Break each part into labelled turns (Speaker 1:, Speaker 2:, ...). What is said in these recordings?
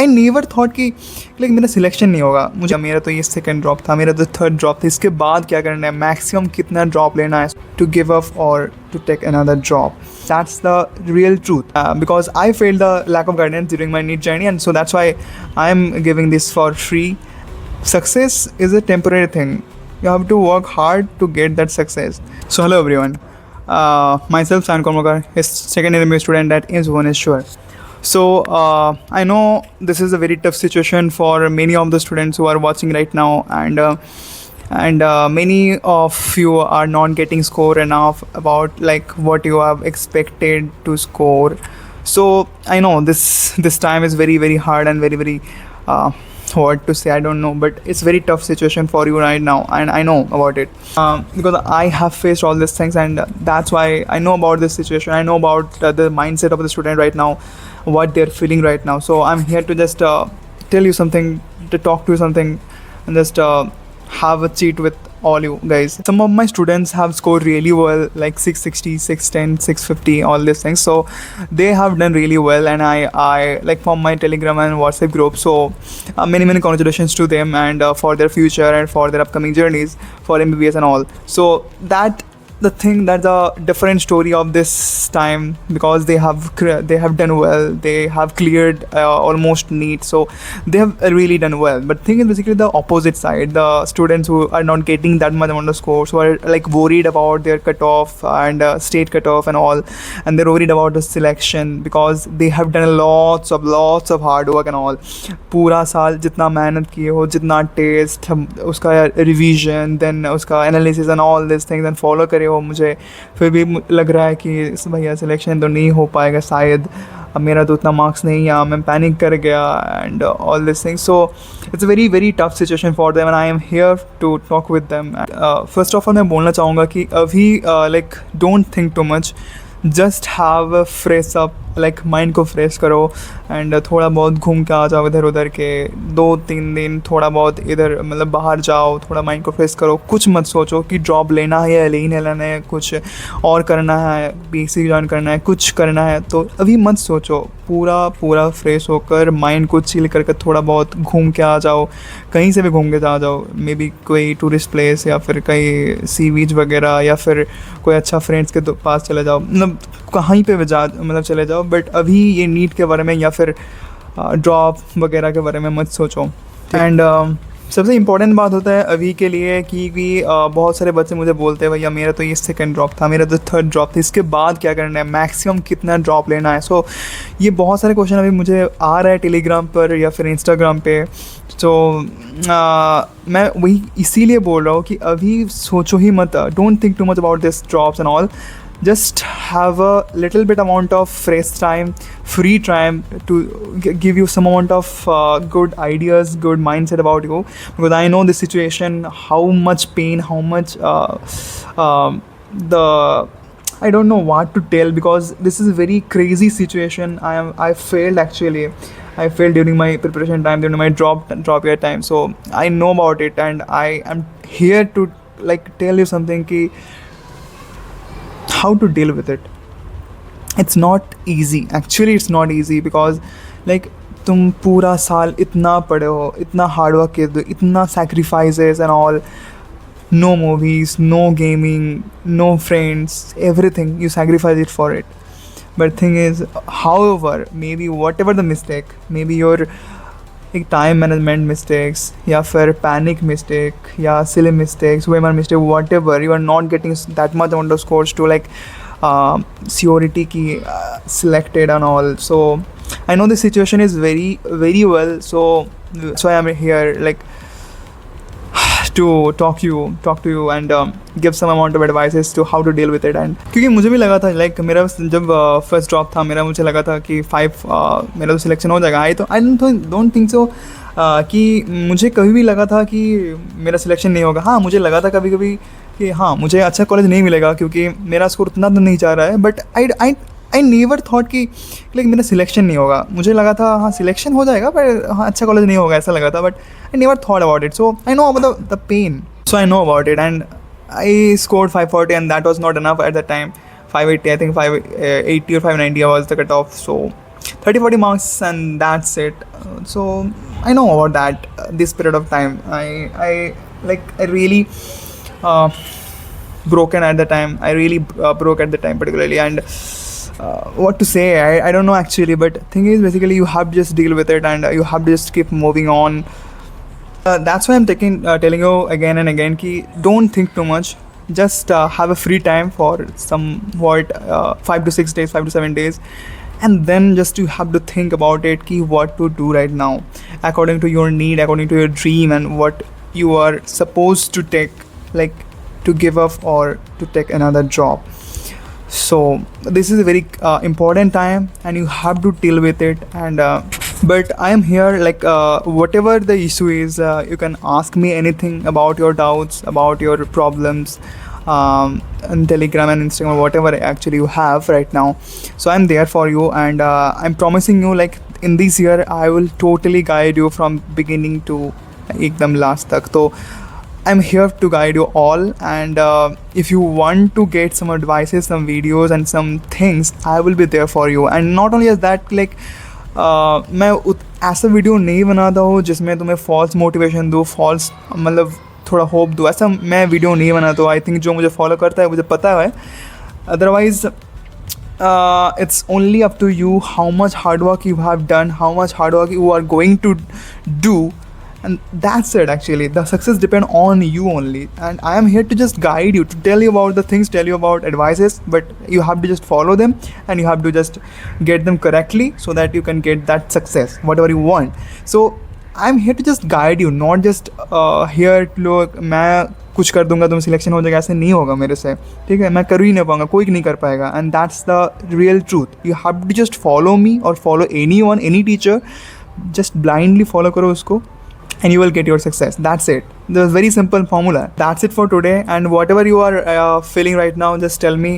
Speaker 1: आई never thought कि like मेरा selection नहीं होगा, मुझे मेरा तो ये सेकंड ड्रॉप था, मेरा तो थर्ड ड्रॉप था, इसके बाद क्या करना है, मैक्सिमम कितना ड्रॉप लेना है टू गिव अप और to take another drop. That's the real truth, because I failed the lack of guidance during my NEET journey, and so that's why I'm giving this for free. Success is a temporary thing. You have to work hard to get that success. So hello everyone, myself Sayan Kormakar, a second year MBA student at AIIMS Bhubaneswar. So I know this is a very tough situation for many of the students who are watching right now, and many of you are not getting score enough about like what you have expected to score. So I know this time is very hard and very what to say, I don't know, but it's very tough situation for you right now, and I know about it, because I have faced all these things, and that's why I know about this situation. I know about the mindset of the student right now, what they're feeling right now. So I'm here to just tell you something, to talk to you something, and just have a cheat with all you guys. Some of my students have scored really well, like 660, 610, 650, all these things. So they have done really well, and I like from my Telegram and WhatsApp group. So many congratulations to them, and for their future and for their upcoming journeys for MBBS and all. So that the thing, that's a different story of this time, because they have done well, they have cleared almost NEET, so they have really done well. But thing is basically the opposite side, the students who are not getting that much amount of scores, who are like worried about their cutoff and state cutoff and all, and they're worried about the selection, because they have done lots of hard work and all. पूरा साल जितना मेहनत किए हो, जितना test उसका revision, then उसका analysis and all this things and follow करे हो, मुझे फिर भी लग रहा है कि भैया सिलेक्शन तो नहीं हो पाएगा शायद, अब मेरा तो उतना मार्क्स नहीं है, मैं पैनिक कर गया and all this things. So it's a very tough situation for them, and I am here to talk with them. First of all मैं बोलना चाहूँगा कि अभी like don't think too much, just have a fresh up, like mind को fresh करो, and थोड़ा बहुत घूम के आ जाओ इधर उधर के 2-3 दिन, थोड़ा बहुत इधर मतलब बाहर जाओ, थोड़ा माइंड को फ्रेश करो. कुछ मत सोचो कि जॉब लेना है या नहीं लेना है, कुछ और करना है, BC ज्वाइन करना है, कुछ करना है, तो अभी मत सोचो. पूरा फ्रेश होकर माइंड को चिल करके थोड़ा बहुत घूम के आ जाओ, कहीं से भी घूम के आ जाओ, मे बी कोई टूरिस्ट प्लेस या फिर कहीं सी बीच वगैरह, या फिर कोई अच्छा फ्रेंड्स के पास चले जाओ, मतलब कहीं पे भी मतलब चले जाओ. बट अभी ये नीट के बारे में या फिर ड्रॉप वगैरह के बारे में मत सोचो. एंड सबसे इम्पॉर्टेंट बात होता है अभी के लिए कि बहुत सारे बच्चे मुझे बोलते हैं भैया मेरा तो ये सेकंड ड्रॉप था, मेरा तो थर्ड ड्रॉप था, इसके बाद क्या करना है, मैक्सिमम कितना ड्रॉप लेना है. सो ये बहुत सारे क्वेश्चन अभी मुझे आ रहा है टेलीग्राम पर या फिर इंस्टाग्राम पे. तो मैं वही इसीलिए बोल रहा हूँ कि अभी सोचो ही मत, don't think too much about this drops and all. Just have a little bit amount of fresh time, free time, to give you some amount of good ideas, good mindset about you, because I know the situation, how much pain, how much I don't know what to tell, because this is a very crazy situation. I failed actually. I failed during my preparation time, during my drop year time. So I know about it, and I am here to like tell you something ki how to deal with it. It's not easy, actually it's not easy, because like तुम पूरा साल इतना पढ़े हो, इतना hard work किए हो, इतना sacrifices and all, no movies, no gaming, no friends, everything you sacrifice it for it. But thing is, however, maybe whatever the mistake, maybe your एक टाइम मैनेजमेंट मिस्टेक्स या फिर पैनिक मिस्टेक या silly mistakes, वेमर mistake, whatever, you are not getting that much amount of scores to like सियोरिटी की selected and all. So I know the situation is very well, so I am here like to talk to you and give some amount of advices to how to deal with it. And क्योंकि मुझे भी लगा था like मेरा जब first drop था मेरा, मुझे लगा था कि 5 मेरा तो सिलेक्शन हो जाएगा. तो आई डोंट थिंक सो कि मुझे कभी भी लगा था कि मेरा सिलेक्शन नहीं होगा. हाँ, मुझे लगा था कभी कि हाँ मुझे अच्छा कॉलेज नहीं मिलेगा क्योंकि मेरा स्कोर उतना तो नहीं चाह रहा है. बट आई नेवर थॉट कि लाइक मेरा सिलेक्शन नहीं होगा. मुझे लगा था हाँ सिलेक्शन हो जाएगा पर हाँ अच्छा कॉलेज नहीं होगा, ऐसा लगा था. But I never thought about it. So I know about the pain. So I know about it, and I scored 540, and that was not enough at that time. 580, I think 580 or 590 was the cutoff. So 30-40 marks and that's it. So I know about that, this period of time. I really uh, broken at the time. I really broke at the time particularly, and what to say, I don't know actually, but thing is basically you have to just deal with it, and you have to just keep moving on. That's why I'm telling you again and again ki don't think too much. Just have a free time for somewhat 5 to 6 days, 5 to 7 days, and then just you have to think about it ki what to do right now according to your need, according to your dream, and what you are supposed to take, like to give up or to take another job. So this is a very important time, and you have to deal with it. And but I am here, like whatever the issue is, you can ask me anything about your doubts, about your problems, on Telegram and Instagram, whatever actually you have right now. So I'm there for you, and I'm promising you, like in this year I will totally guide you from beginning to ekdam last tak. So I'm here to guide you all, and if you want to get some advices, some videos and some things, I will be there for you. And not only as that, like मैं ऐसा video नहीं बनाता हूँ जिसमें तुम्हें false motivation दूँ, false मतलब थोड़ा होप दूँ, ऐसा मैं वीडियो नहीं बनाता हूँ. आई थिंक जो मुझे फॉलो करता है मुझे पता है. Otherwise it's only up to you how much hard work you have done, how much hard work you are going to do, and that's it. Actually the success depend on you only, and I am here to just guide you, to tell you about the things, tell you about advices, but you have to just follow them, and you have to just get them correctly so that you can get that success whatever you want. So I'm here to just guide you, not just here to look मैं कुछ कर दूंगा तुम selection हो जाएगा, ऐसे नहीं होगा मेरे से. ठीक है, मैं कर ही नहीं पाऊंगा, कोई नहीं कर पाएगा. And that's the real truth. You have to just follow me और follow any one, any teacher. Just blindly follow करो उसको, and you will get your success. That's it. There's a very simple formula. That's it for today. And whatever you are feeling right now, just tell me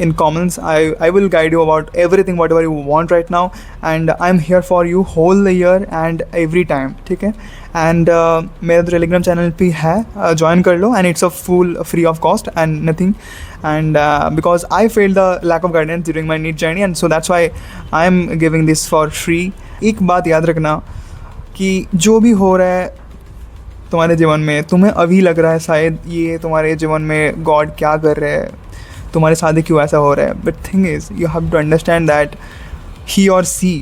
Speaker 1: in comments. I will guide you about everything, whatever you want right now. And I'm here for you whole the year and every time. ठीक है. And मेरा Telegram channel भी है, join कर लो, and it's a full free of cost and nothing. And because I failed the lack of guidance during my NEET journey, and so that's why I'm giving this for free. एक बात याद रखना कि जो भी हो रहा है तुम्हारे जीवन में, तुम्हें अभी लग रहा है शायद ये तुम्हारे जीवन में गॉड क्या कर रहे हैं, तुम्हारे साथ क्यों ऐसा हो रहा है. But thing is you have to understand that he और she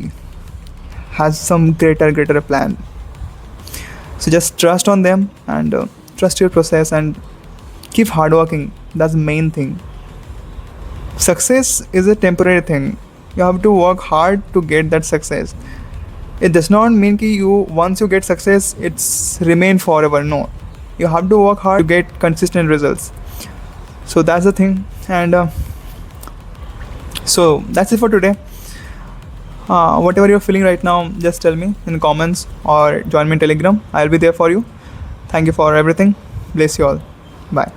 Speaker 1: has some greater plan. So just trust on them and trust your process and keep hard working. That's main thing. Success is a temporary thing. You have to work hard to get that success. It does not mean कि once you get success it's remain forever. No, you have to work hard to get consistent results. So that's the thing. And so that's it for today. Whatever you're feeling right now, just tell me in the comments or join me in Telegram. I'll be there for you. Thank you for everything. Bless you all. Bye.